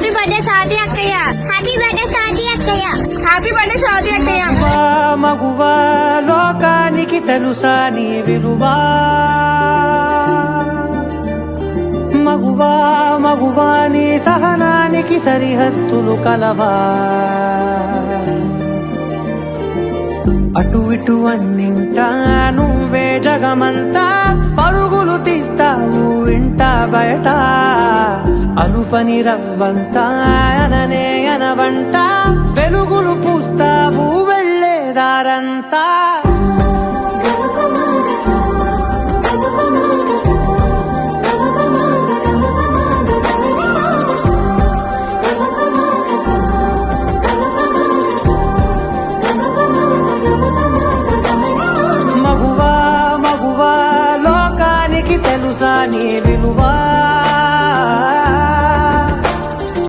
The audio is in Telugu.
హ్యాపీ బర్త్డే స్వాతి అక్కయ్య. హ్యాపీ బర్త్డే స్వాతి అక్కయ్య. హ్యాపీ బర్త్డే స్వాతి అక్కయ్య. మగువా లోకానికి తెలుసా నీ విలువా, మగువా మగువా నీ సహనానికి సరిహద్దులు కలవా, అటు ఇటు అన్నింటా నువ్వే జగమంతా, పరుగులు తీస్తావు ఇంట బయట, అలుపని రవ్వంతా అననే అనవంట, వెలుగులు పూస్తావు వెళ్ళేదారంతా.